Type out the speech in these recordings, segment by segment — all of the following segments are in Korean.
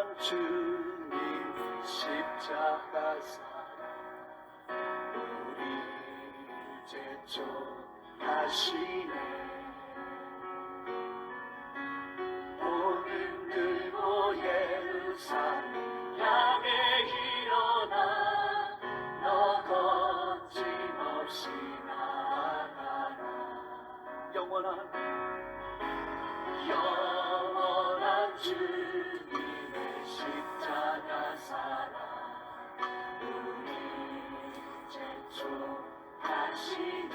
영원한 주님 십자가 사랑 우리 제촉하시네. 복음 들고 예루살렘 향해 일어나 너 거침없이 나아가라. 영원한 주님의 십자가 사랑 우리 제촉하시네.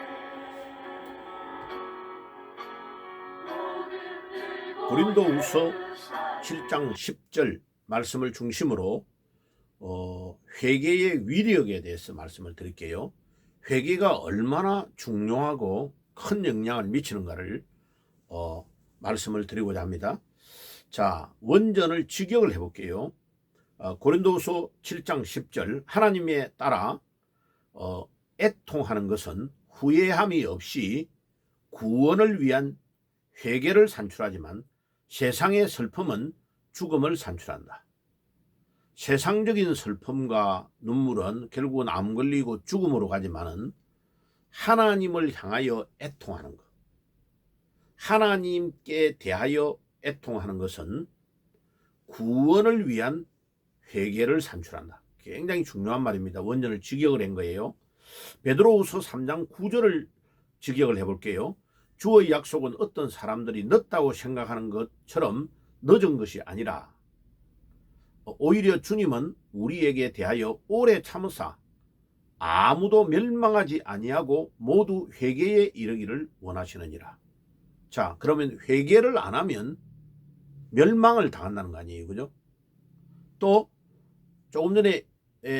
고린도후서 7장 10절 말씀을 중심으로 회개의 위력에 대해서 말씀을 드릴게요. 회개가 얼마나 중요하고 큰 영향을 미치는가를 말씀을 드리고자 합니다. 자, 원전을 직역을 해볼게요. 고린도후서 7장 10절 하나님에 따라 애통하는 것은 후회함이 없이 구원을 위한 회개를 산출하지만 세상의 슬픔은 죽음을 산출한다. 세상적인 슬픔과 눈물은 결국은 암 걸리고 죽음으로 가지만은 하나님을 향하여 애통하는 것, 하나님께 대하여 애통하는 것은 구원을 위한 회개를 산출한다. 굉장히 중요한 말입니다. 원전을 직역을 한 거예요. 베드로후서 3장 9절을 직역을 해볼게요. 주의 약속은 어떤 사람들이 늦다고 생각하는 것처럼 늦은 것이 아니라 오히려 주님은 우리에게 대하여 오래 참으사 아무도 멸망하지 아니하고 모두 회개에 이르기를 원하시느니라. 자, 그러면 회개를 안 하면 멸망을 당한다는 거 아니에요, 그죠? 또 조금 전에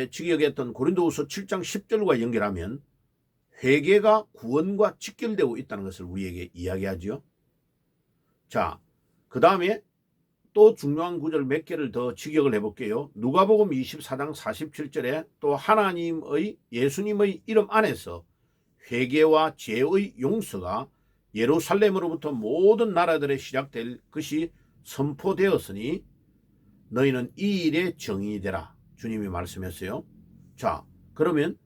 직역했던 고린도후서 7장 10절과 연결하면 회개가 구원과 직결되고 있다는 것을 우리에게 이야기하죠. 자, 그 다음에 또 중요한 구절 몇 개를 더 직역을 해볼게요. 누가복음 24장 47절에 또 하나님의 예수님의 이름 안에서 회개와 죄의 용서가 예루살렘으로부터 모든 나라들에 시작될 것이 선포되었으니 너희는 이 일의 증인이 되라. 주님이 말씀했어요. 자, 그러면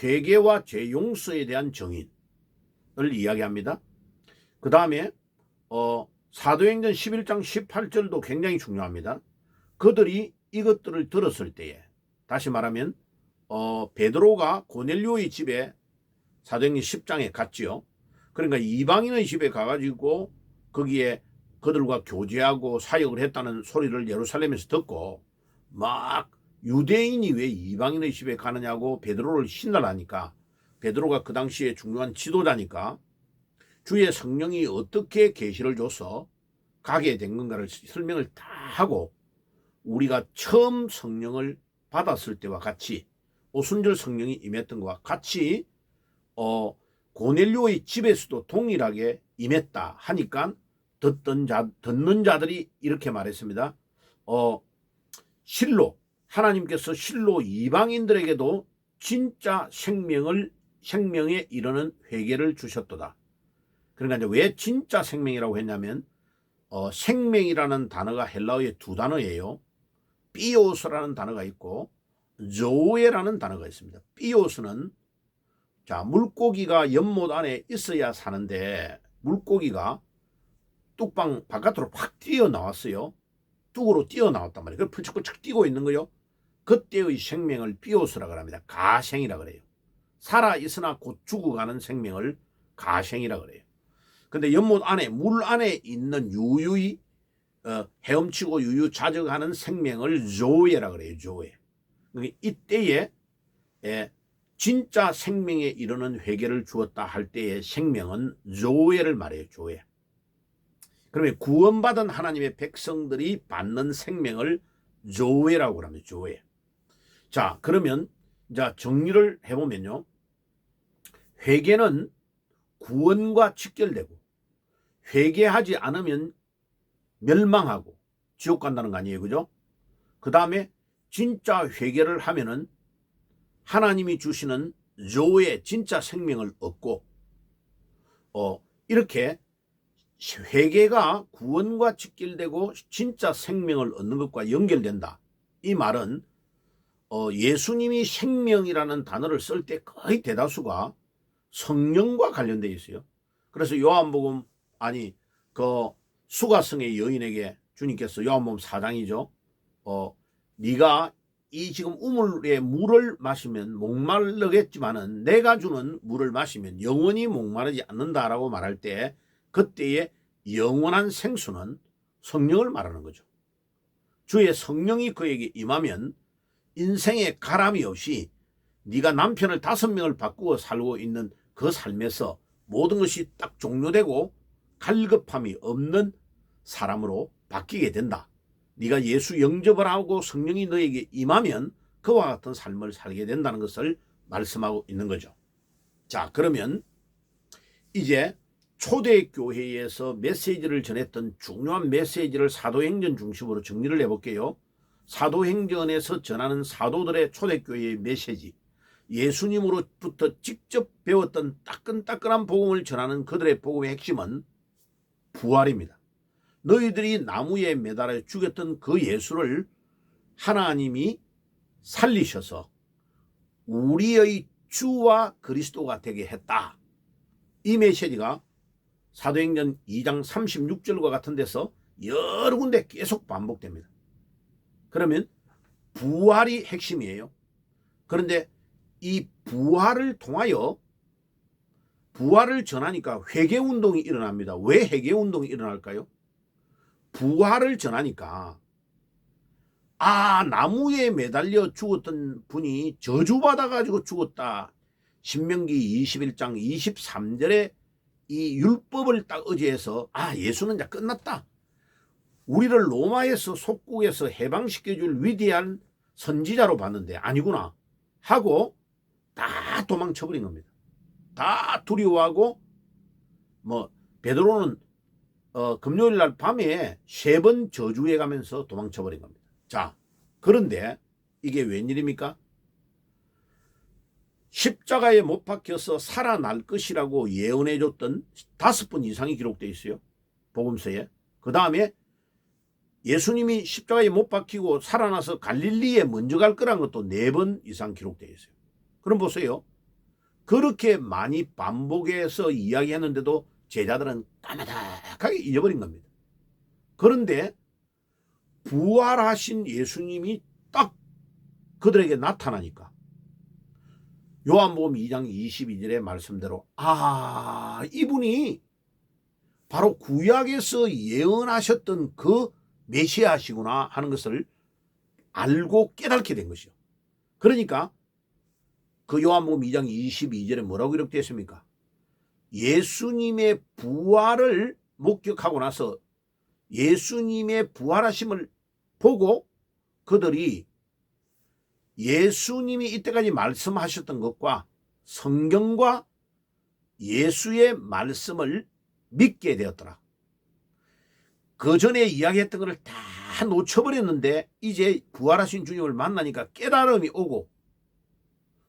회개와 죄 용서에 대한 증인을 이야기합니다. 그 다음에 사도행전 11장 18절도 굉장히 중요합니다. 그들이 이것들을 들었을 때에, 다시 말하면 베드로가 고넬료의 집에 사도행전 10장에 갔지요. 그러니까 이방인의 집에 가가지고 거기에 그들과 교제하고 사역을 했다는 소리를 예루살렘에서 듣고 막 유대인이 왜 이방인의 집에 가느냐고 베드로를 신랄하니까, 베드로가 그 당시에 중요한 지도자니까 주의 성령이 어떻게 계시를 줘서 가게 된 건가를 설명을 다 하고, 우리가 처음 성령을 받았을 때와 같이 오순절 성령이 임했던 것과 같이 고넬료의 집에서도 동일하게 임했다 하니까 듣는 자들이 이렇게 말했습니다. 실로 하나님께서 실로 이방인들에게도 진짜 생명에 이르는 회개를 주셨도다. 그러니까 이제 왜 진짜 생명이라고 했냐면 생명이라는 단어가 헬라어의 두 단어예요. 비오스라는 단어가 있고 조에라는 단어가 있습니다. 비오스는 자, 물고기가 연못 안에 있어야 사는데 물고기가 뚝방 바깥으로 확 뛰어나왔어요. 뚝으로 뛰어나왔단 말이에요. 그걸 펄쩍펄쩍 뛰고 있는 거요. 그때의 생명을 비오스라고 합니다. 가생이라 그래요. 살아있으나 곧 죽어가는 생명을 가생이라 그래요. 근데 연못 안에 물 안에 있는 유유히 헤엄치고 유유 자적하는 생명을 조에라 그래요. 조에. 이때에 진짜 생명에 이르는 회개를 주었다 할 때의 생명은 조에를 말해요. 조에. 그러면 구원받은 하나님의 백성들이 받는 생명을 조에라고 합니다. 조에. 자, 그러면 자 정리를 해보면요. 회개는 구원과 직결되고 회개하지 않으면 멸망하고 지옥 간다는 거 아니에요, 그죠? 그 다음에 진짜 회개를 하면은 하나님이 주시는 조의 진짜 생명을 얻고 이렇게 회개가 구원과 직결되고 진짜 생명을 얻는 것과 연결된다. 이 말은 예수님이 생명이라는 단어를 쓸 때 거의 대다수가 성령과 관련되어 있어요. 그래서 요한복음 그 수가성의 여인에게 주님께서 요한복음 4장이죠. 네가 이 지금 우물의 물을 마시면 목마르겠지만은 내가 주는 물을 마시면 영원히 목마르지 않는다라고 말할 때 그때의 영원한 생수는 성령을 말하는 거죠. 주의 성령이 그에게 임하면 인생에 가람이 없이 네가 남편을 5명을 바꾸어 살고 있는 그 삶에서 모든 것이 딱 종료되고 갈급함이 없는 사람으로 바뀌게 된다. 네가 예수 영접을 하고 성령이 너에게 임하면 그와 같은 삶을 살게 된다는 것을 말씀하고 있는 거죠. 자, 그러면 이제 초대교회에서 메시지를 전했던 중요한 메시지를 사도행전 중심으로 정리를 해볼게요. 사도행전에서 전하는 사도들의 초대교회의 메시지, 예수님으로부터 직접 배웠던 따끈따끈한 복음을 전하는 그들의 복음의 핵심은 부활입니다. 너희들이 나무에 매달아 죽였던 그 예수를 하나님이 살리셔서 우리의 주와 그리스도가 되게 했다. 이 메시지가 사도행전 2장 36절과 같은 데서 여러 군데 계속 반복됩니다. 그러면 부활이 핵심이에요. 그런데 이 부활을 통하여 부활을 전하니까 회개운동이 일어납니다. 왜 회개운동이 일어날까요? 부활을 전하니까 나무에 매달려 죽었던 분이 저주받아가지고 죽었다. 신명기 21장 23절에 이 율법을 딱 의지해서 예수는 이제 끝났다. 우리를 로마에서 속국에서 해방시켜줄 위대한 선지자로 봤는데 아니구나 하고 다 도망쳐버린 겁니다. 다 두려워하고 베드로는 금요일 날 밤에 3번 저주해 가면서 도망쳐버린 겁니다. 자, 그런데 이게 웬일입니까? 십자가에 못 박혀서 살아날 것이라고 예언해줬던 5번 이상이 기록되어 있어요. 복음서에. 그 다음에 예수님이 십자가에 못 박히고 살아나서 갈릴리에 먼저 갈 거란 것도 4번 이상 기록되어 있어요. 그럼 보세요. 그렇게 많이 반복해서 이야기했는데도 제자들은 까마득하게 잊어버린 겁니다. 그런데 부활하신 예수님이 딱 그들에게 나타나니까 요한복음 2장 22절의 말씀대로 이분이 바로 구약에서 예언하셨던 그 메시아시구나 하는 것을 알고 깨닫게 된 것이요. 그러니까 그 요한복음 2장 22절에 뭐라고 기록되어 있습니까? 예수님의 부활을 목격하고 나서 예수님의 부활하심을 보고 그들이 예수님이 이때까지 말씀하셨던 것과 성경과 예수의 말씀을 믿게 되었더라. 그 전에 이야기했던 것을 다 놓쳐버렸는데 이제 부활하신 주님을 만나니까 깨달음이 오고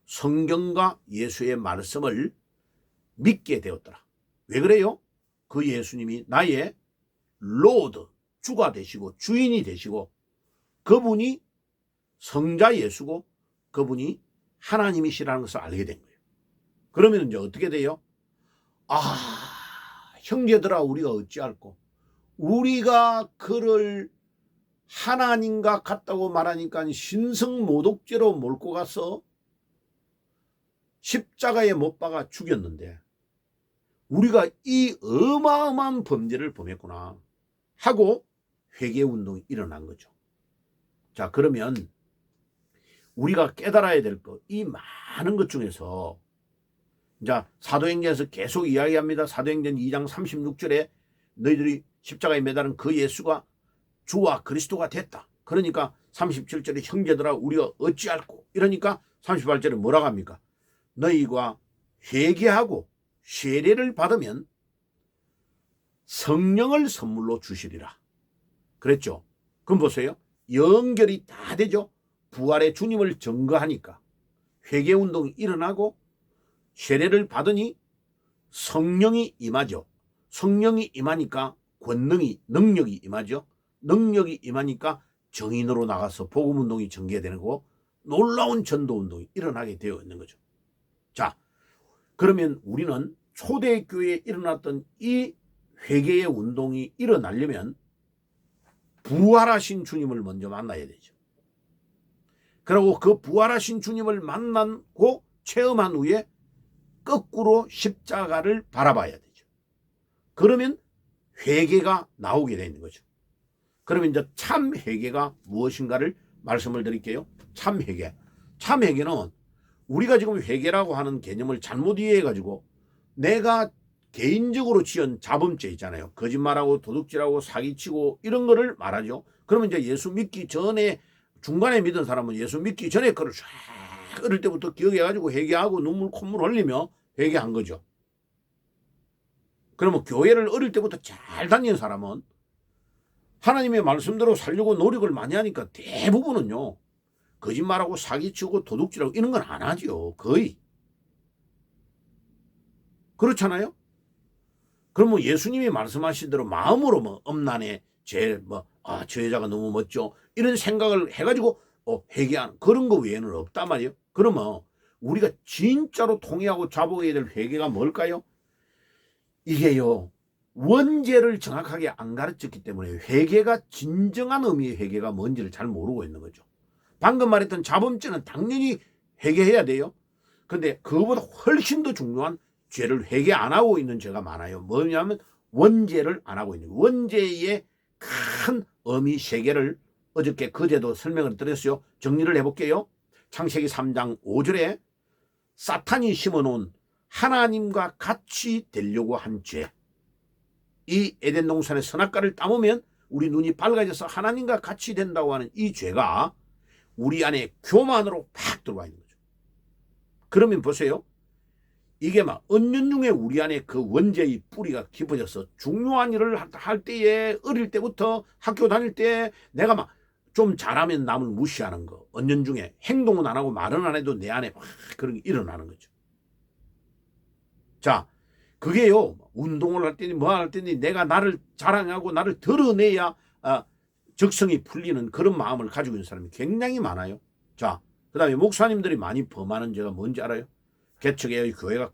성경과 예수의 말씀을 믿게 되었더라. 왜 그래요? 그 예수님이 나의 로드, 주가 되시고 주인이 되시고 그분이 성자 예수고 그분이 하나님이시라는 것을 알게 된 거예요. 그러면 이제 어떻게 돼요? 형제들아 우리가 어찌할꼬? 우리가 그를 하나님과 같다고 말하니까 신성모독죄로 몰고 가서 십자가에 못 박아 죽였는데 우리가 이 어마어마한 범죄를 범했구나 하고 회개운동이 일어난 거죠. 자, 그러면 우리가 깨달아야 될 것, 이 많은 것 중에서 자, 사도행전에서 계속 이야기합니다. 사도행전 2장 36절에 너희들이 십자가에 매달은 그 예수가 주와 그리스도가 됐다. 그러니까 37절에 형제들아 우리가 어찌할꼬? 이러니까 38절에 뭐라고 합니까? 너희가 회개하고 세례를 받으면 성령을 선물로 주시리라. 그랬죠. 그럼 보세요. 연결이 다 되죠. 부활의 주님을 증거하니까 회개운동이 일어나고 세례를 받으니 성령이 임하죠. 성령이 임하니까 권능이, 능력이 임하죠. 능력이 임하니까 정인으로 나가서 복음운동이 전개되는 거고 놀라운 전도운동이 일어나게 되어 있는 거죠. 자, 그러면 우리는 초대교회에 일어났던 이 회개의 운동이 일어나려면 부활하신 주님을 먼저 만나야 되죠. 그리고 그 부활하신 주님을 만나고 체험한 후에 거꾸로 십자가를 바라봐야 되죠. 그러면 회개가 나오게 되는 거죠. 그러면 이제 참 회개가 무엇인가를 말씀을 드릴게요. 참 회개. 참 회개는 우리가 지금 회개라고 하는 개념을 잘못 이해해가지고 내가 개인적으로 지은 자범죄 있잖아요. 거짓말하고 도둑질하고 사기치고 이런 거를 말하죠. 그러면 이제 예수 믿기 전에 중간에 믿은 사람은 예수 믿기 전에 그걸 쫙 어릴 때부터 기억해가지고 회개하고 눈물 콧물 흘리며 회개한 거죠. 그러면 교회를 어릴 때부터 잘 다니는 사람은 하나님의 말씀대로 살려고 노력을 많이 하니까 대부분은요. 거짓말하고 사기치고 도둑질하고 이런 건 안 하죠. 거의. 그렇잖아요. 그러면 예수님이 말씀하신 대로 마음으로 뭐 엄난해 저 여자가 너무 멋져 이런 생각을 해가지고 회개하는 그런 거 외에는 없단 말이에요. 그러면 우리가 진짜로 통회하고 자복해야 될 회개가 뭘까요? 이게요. 원죄를 정확하게 안 가르쳤기 때문에 회개가 진정한 의미의 회개가 뭔지를 잘 모르고 있는 거죠. 방금 말했던 자범죄는 당연히 회개해야 돼요. 근데 그거보다 훨씬 더 중요한 죄를 회개 안 하고 있는 죄가 많아요. 뭐냐면 원죄를 안 하고 있는 거예요. 원죄의 큰 의미 세 개를 어저께 그제도 설명을 드렸어요. 정리를 해볼게요. 창세기 3장 5절에 사탄이 심어놓은 하나님과 같이 되려고 한 죄. 이 에덴 동산의 선악과를 따먹으면 우리 눈이 밝아져서 하나님과 같이 된다고 하는 이 죄가 우리 안에 교만으로 팍 들어와 있는 거죠. 그러면 보세요. 이게 막 은연중에 우리 안에 그 원죄의 뿌리가 깊어져서 중요한 일을 할 때에 어릴 때부터 학교 다닐 때 내가 막 좀 잘하면 남을 무시하는 거 은연중에 행동은 안 하고 말은 안 해도 내 안에 막 그런 게 일어나는 거죠. 자, 그게요 운동을 할 때니 뭐 할 때니 내가 나를 자랑하고 나를 드러내야 적성이 풀리는 그런 마음을 가지고 있는 사람이 굉장히 많아요. 자, 그 다음에 목사님들이 많이 범하는 죄가 뭔지 알아요? 개척의 교회가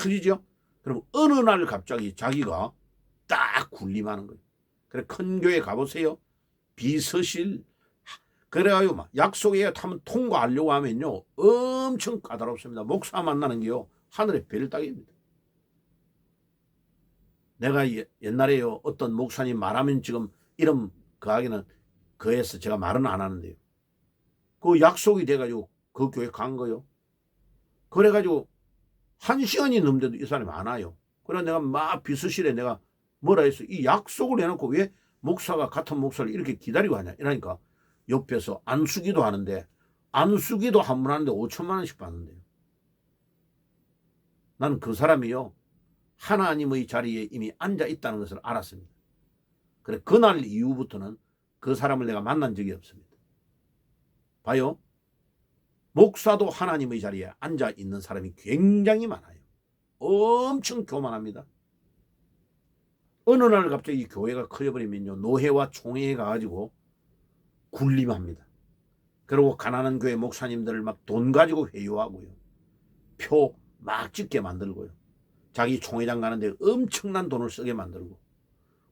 커지죠. 그럼 어느 날 갑자기 자기가 딱 군림하는 거예요. 그래 큰 교회 가보세요. 비서실 그래가지고 막 약속에 타면 통과하려고 하면요 엄청 까다롭습니다. 목사 만나는 게요 하늘의 별 따기입니다. 내가 옛날에요 어떤 목사님 말하면 지금 이름 그 하기는 그에서 제가 말은 안 하는데요. 그 약속이 돼가지고 그 교회 간 거요. 그래가지고 1시간이 넘는데도 이 사람이 안 와요. 그래 내가 막 비서실에 내가 뭐라 했어. 이 약속을 해놓고 왜 목사가 같은 목사를 이렇게 기다리고 하냐. 이러니까 옆에서 안수기도 하는데 안수기도 한 번 하는데 5천만 원씩 받는데요. 나는 그 사람이요. 하나님의 자리에 이미 앉아 있다는 것을 알았습니다. 그래 그날 이후부터는 그 사람을 내가 만난 적이 없습니다. 봐요. 목사도 하나님의 자리에 앉아 있는 사람이 굉장히 많아요. 엄청 교만합니다. 어느 날 갑자기 교회가 커져버리면요. 노회와 총회에 가가지고 군림합니다. 그리고 가난한 교회 목사님들을 막 돈 가지고 회유하고요. 표 막 찍게 만들고요. 자기 총회장 가는데 엄청난 돈을 쓰게 만들고.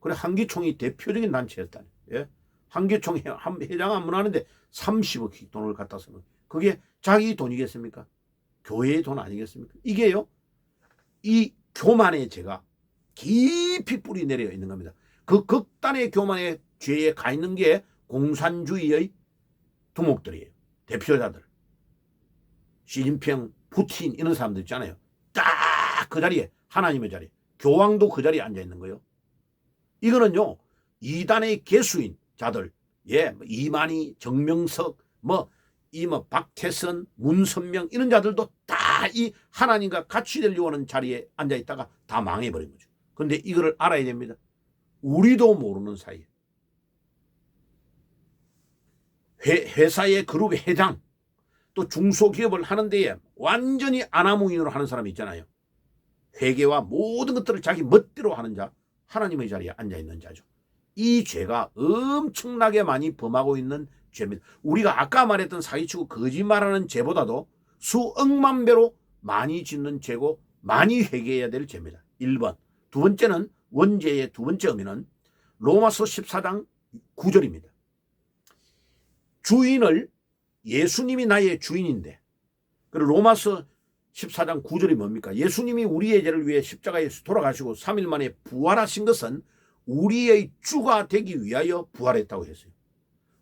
그래 한기총이 대표적인 단체였다니. 예? 한기총 회장 한 번 하는데 30억씩 돈을 갖다 쓰는 그게 자기 돈이겠습니까? 교회의 돈 아니겠습니까? 이게요. 이 교만의 죄가 깊이 뿌리 내려 있는 겁니다. 그 극단의 교만의 죄에 가 있는 게 공산주의의 두목들이에요. 대표자들. 시진핑, 푸틴 이런 사람들 있잖아요. 딱 그 자리에 하나님의 자리에 교황도 그 자리에 앉아 있는 거예요. 이거는요. 이단의 개수인 자들 예, 이만희, 정명석 박태선, 문선명 이런 자들도 다 이 하나님과 같이 되려고 하는 자리에 앉아 있다가 다 망해버린 거죠. 그런데 이거를 알아야 됩니다. 우리도 모르는 사이에 회사의 그룹 회장 또 중소기업을 하는 데에 완전히 아나무인으로 하는 사람이 있잖아요. 회계와 모든 것들을 자기 멋대로 하는 자 하나님의 자리에 앉아있는 자죠. 이 죄가 엄청나게 많이 범하고 있는 죄입니다. 우리가 아까 말했던 사기치고 거짓말하는 죄보다도 수억만 배로 많이 짓는 죄고 많이 회개해야 될 죄입니다. 1번. 두 번째는 원죄의 두 번째 의미는 로마서 14장 9절입니다. 주인을 예수님이 나의 주인인데, 그리고 로마서 14장 9절이 뭡니까? 예수님이 우리의 죄를 위해 십자가에서 돌아가시고 3일 만에 부활하신 것은 우리의 주가 되기 위하여 부활했다고 했어요.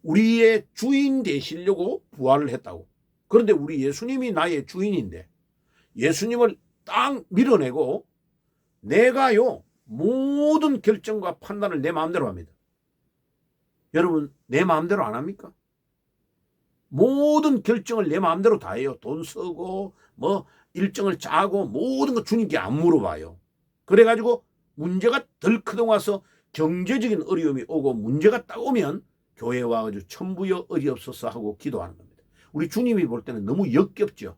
우리의 주인 되시려고 부활을 했다고. 그런데 우리 예수님이 나의 주인인데 예수님을 딱 밀어내고 내가요 모든 결정과 판단을 내 마음대로 합니다. 여러분 내 마음대로 안 합니까? 모든 결정을 내 마음대로 다 해요. 돈 쓰고 뭐 일정을 짜고 모든 거 주님께 안 물어봐요. 그래가지고 문제가 덜크덩 와서 경제적인 어려움이 오고 문제가 딱 오면 교회에 와가지고 천부여 어지없소서 하고 기도하는 겁니다. 우리 주님이 볼 때는 너무 역겹죠.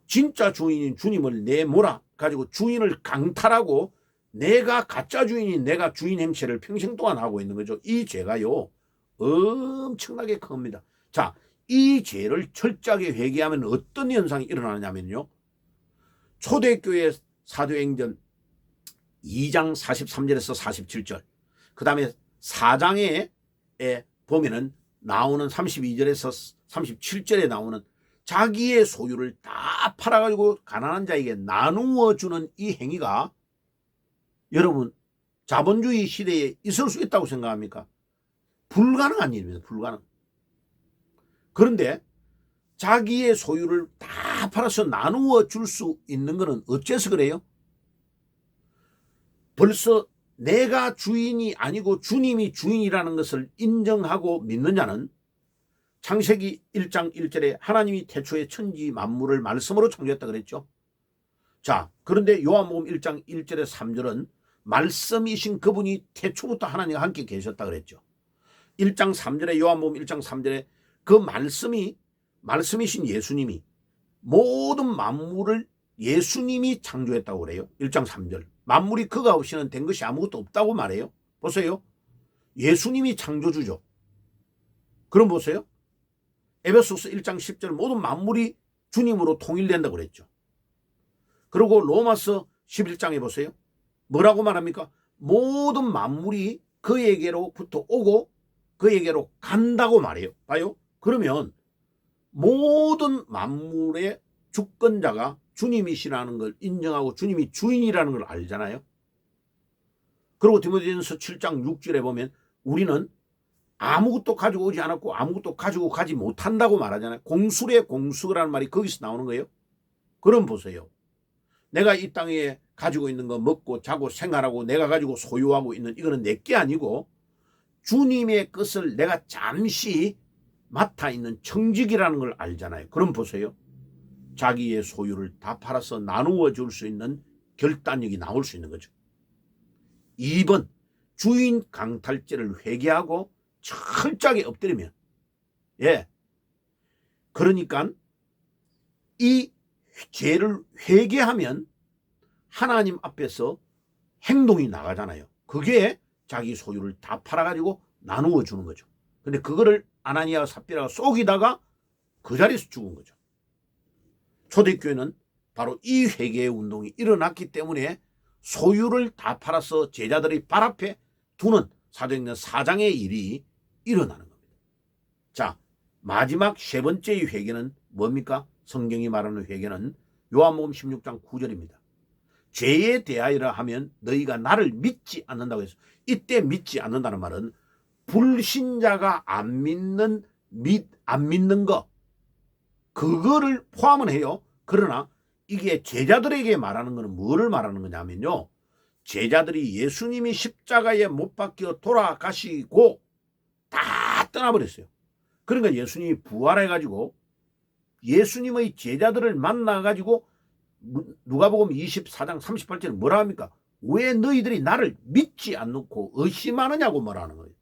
진짜 주인인 주님을 내몰아 가지고 주인을 강탈하고 내가 가짜 주인인 내가 주인 행세를 평생 동안 하고 있는 거죠. 이 죄가요 엄청나게 큽니다. 자, 이 죄를 철저하게 회개하면 어떤 현상이 일어나냐면요. 초대교회 사도행전 2장 43절에서 47절, 그 다음에 4장에 보면은 나오는 32절에서 37절에 나오는 자기의 소유를 다 팔아가지고 가난한 자에게 나누어 주는 이 행위가 여러분 자본주의 시대에 있을 수 있다고 생각합니까? 불가능한 일입니다. 불가능. 그런데 자기의 소유를 다 팔아서 나누어 줄 수 있는 것은 어째서 그래요? 벌써 내가 주인이 아니고 주님이 주인이라는 것을 인정하고 믿는 자는 창세기 1장 1절에 하나님이 태초에 천지 만물을 말씀으로 창조했다 그랬죠. 자, 그런데 요한복음 1장 1절에 3절은 말씀이신 그분이 태초부터 하나님과 함께 계셨다 그랬죠. 1장 3절에 요한복음 1장 3절에 그 말씀이신 예수님이 모든 만물을 예수님이 창조했다고 그래요. 1장 3절. 만물이 그가 없이는 된 것이 아무것도 없다고 말해요. 보세요. 예수님이 창조주죠. 그럼 보세요. 에베소서 1장 10절 모든 만물이 주님으로 통일된다고 그랬죠. 그리고 로마서 11장에 보세요. 뭐라고 말합니까? 모든 만물이 그에게로부터 오고 그에게로 간다고 말해요. 봐요. 그러면 모든 만물의 주권자가 주님이시라는 걸 인정하고 주님이 주인이라는 걸 알잖아요. 그리고 디모데전서 7장 6절에 보면 우리는 아무것도 가지고 오지 않았고 아무것도 가지고 가지 못한다고 말하잖아요. 공술의 공수라는 말이 거기서 나오는 거예요. 그럼 보세요. 내가 이 땅에 가지고 있는 거 먹고 자고 생활하고 내가 가지고 소유하고 있는 이거는 내게 아니고 주님의 것을 내가 잠시 맡아 있는 청직이라는 걸 알잖아요. 그럼 보세요. 자기의 소유를 다 팔아서 나누어 줄 수 있는 결단력이 나올 수 있는 거죠. 2번, 주인 강탈죄를 회개하고 철저하게 엎드리면, 그러니까 이 죄를 회개하면 하나님 앞에서 행동이 나가잖아요. 그게 자기 소유를 다 팔아가지고 나누어 주는 거죠. 근데 그거를 아나니아와 삽비라가 속이다가 그 자리에서 죽은 거죠. 초대교회는 바로 이 회개의 운동이 일어났기 때문에 소유를 다 팔아서 제자들의 발 앞에 두는 사도행전 4장의 일이 일어나는 겁니다. 자, 마지막 세 번째의 회개는 뭡니까? 성경이 말하는 회개는 요한복음 16장 9절입니다. 죄에 대하여라 하면 너희가 나를 믿지 않는다고 해서, 이때 믿지 않는다는 말은 불신자가 안 믿는 거, 그거를 포함은 해요. 그러나 이게 제자들에게 말하는 것은 뭐를 말하는 거냐면요, 제자들이 예수님이 십자가에 못 박혀 돌아가시고 다 떠나버렸어요. 그러니까 예수님이 부활해가지고 예수님의 제자들을 만나가지고 누가복음 24장 38절에 뭐라 합니까? 왜 너희들이 나를 믿지 않고 의심하느냐고 말하는 거예요.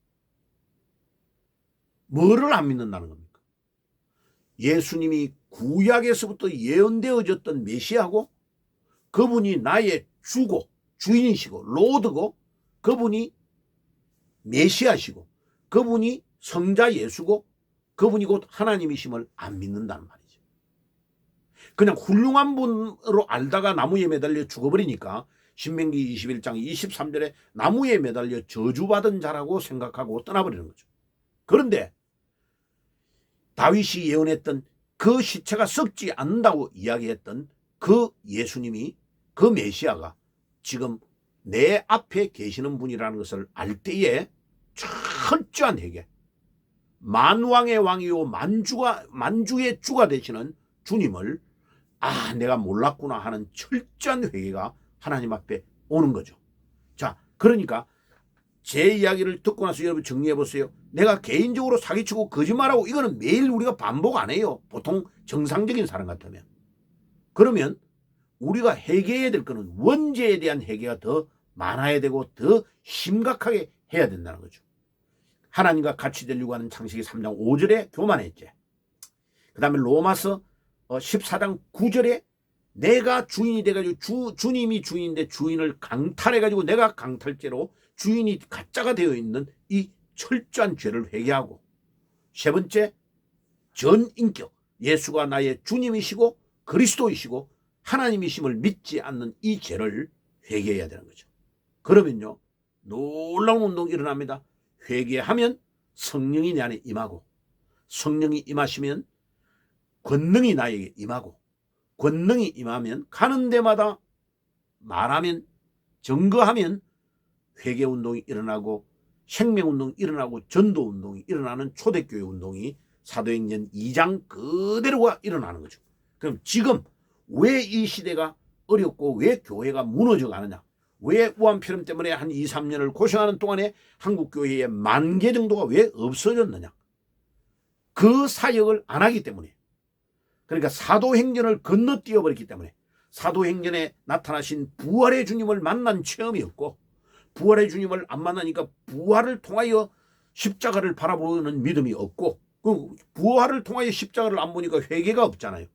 뭐를 안 믿는다는 겁니까? 예수님이 구약에서부터 예언되어졌던 메시아고 그분이 나의 주고 주인이시고 로드고 그분이 메시아시고 그분이 성자 예수고 그분이 곧 하나님이심을 안 믿는다는 말이죠. 그냥 훌륭한 분으로 알다가 나무에 매달려 죽어버리니까 신명기 21장 23절에 나무에 매달려 저주받은 자라고 생각하고 떠나버리는 거죠. 그런데 다윗이 예언했던 그 시체가 썩지 않는다고 이야기했던 그 예수님이, 그 메시아가 지금 내 앞에 계시는 분이라는 것을 알 때에 철저한 회개, 만왕의 왕이요 만주의 주가 되시는 주님을 내가 몰랐구나 하는 철저한 회개가 하나님 앞에 오는 거죠. 자, 그러니까 제 이야기를 듣고 나서 여러분 정리해 보세요. 내가 개인적으로 사기치고 거짓말하고 이거는 매일 우리가 반복 안 해요. 보통 정상적인 사람 같으면. 그러면 우리가 회개해야 될 거는 원죄에 대한 회개가 더 많아야 되고 더 심각하게 해야 된다는 거죠. 하나님과 같이 되려고 하는 창세기 3장 5절에 교만했지. 그 다음에 로마서 14장 9절에 내가 주인이 돼가지고 주님이 주인인데 주인을 강탈해가지고 내가 강탈죄로 주인이 가짜가 되어 있는 이 철저한 죄를 회개하고, 세 번째 전인격, 예수가 나의 주님이시고 그리스도이시고 하나님이심을 믿지 않는 이 죄를 회개해야 되는 거죠. 그러면요 놀라운 운동이 일어납니다. 회개하면 성령이 내 안에 임하고, 성령이 임하시면 권능이 나에게 임하고, 권능이 임하면 가는 데마다 말하면, 증거하면 회개운동이 일어나고 생명운동이 일어나고 전도운동이 일어나는 초대교회 운동이 사도행전 2장 그대로가 일어나는 거죠. 그럼 지금 왜 이 시대가 어렵고 왜 교회가 무너져 가느냐, 왜 우한폐렴 때문에 한 2, 3년을 고생하는 동안에 한국교회의 10,000개 정도가 왜 없어졌느냐, 그 사역을 안 하기 때문에, 그러니까 사도행전을 건너뛰어 버렸기 때문에, 사도행전에 나타나신 부활의 주님을 만난 체험이 없고, 부활의 주님을 안 만나니까 부활을 통하여 십자가를 바라보는 믿음이 없고, 그 부활을 통하여 십자가를 안 보니까 회개가 없잖아요.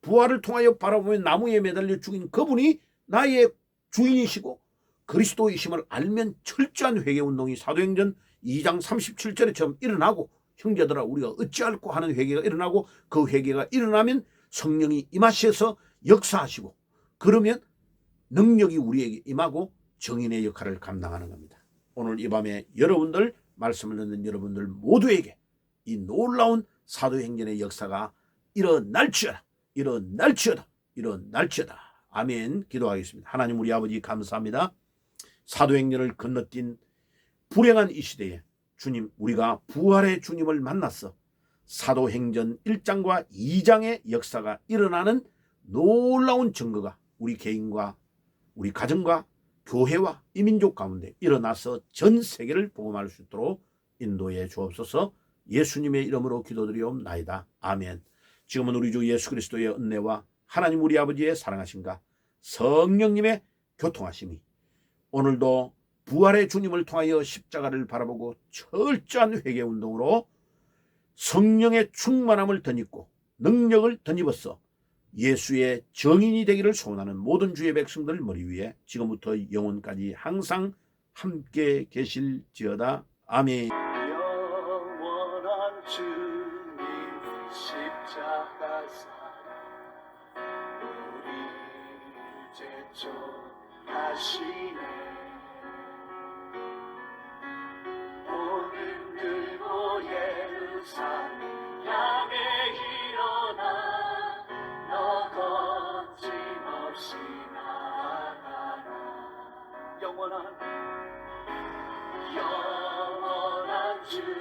부활을 통하여 바라보면 나무에 매달려 죽인 그분이 나의 주인이시고 그리스도이심을 알면 철저한 회개운동이 사도행전 2장 37절에 처음 일어나고, 형제들아 우리가 어찌할꼬 하는 회개가 일어나고, 그 회개가 일어나면 성령이 임하셔서 역사하시고, 그러면 능력이 우리에게 임하고 정인의 역할을 감당하는 겁니다. 오늘 이 밤에 여러분들, 말씀을 듣는 여러분들 모두에게 이 놀라운 사도행전의 역사가 일어날지어다, 일어날지어다, 일어날지어다. 아멘. 기도하겠습니다. 하나님 우리 아버지 감사합니다. 사도행전을 건너뛴 불행한 이 시대에 주님, 우리가 부활의 주님을 만났어 사도행전 1장과 2장의 역사가 일어나는 놀라운 증거가 우리 개인과 우리 가정과 교회와 이민족 가운데 일어나서 전 세계를 복음할 수 있도록 인도해 주옵소서. 예수님의 이름으로 기도드리옵나이다. 아멘. 지금은 우리 주 예수 그리스도의 은혜와 하나님 우리 아버지의 사랑하심과 성령님의 교통하심이 오늘도 부활의 주님을 통하여 십자가를 바라보고 철저한 회개운동으로 성령의 충만함을 덧입고 능력을 덧입어서 예수의 정인이 되기를 소원하는 모든 주의 백성들 머리 위에 지금부터 영원까지 항상 함께 계실지어다. 아멘. 영원한 주님 십자가 사랑 우리 제쳐하시네. 오늘 들고 예루살렘 향해 일어나 너 거침없이 나아가라. 영원한 주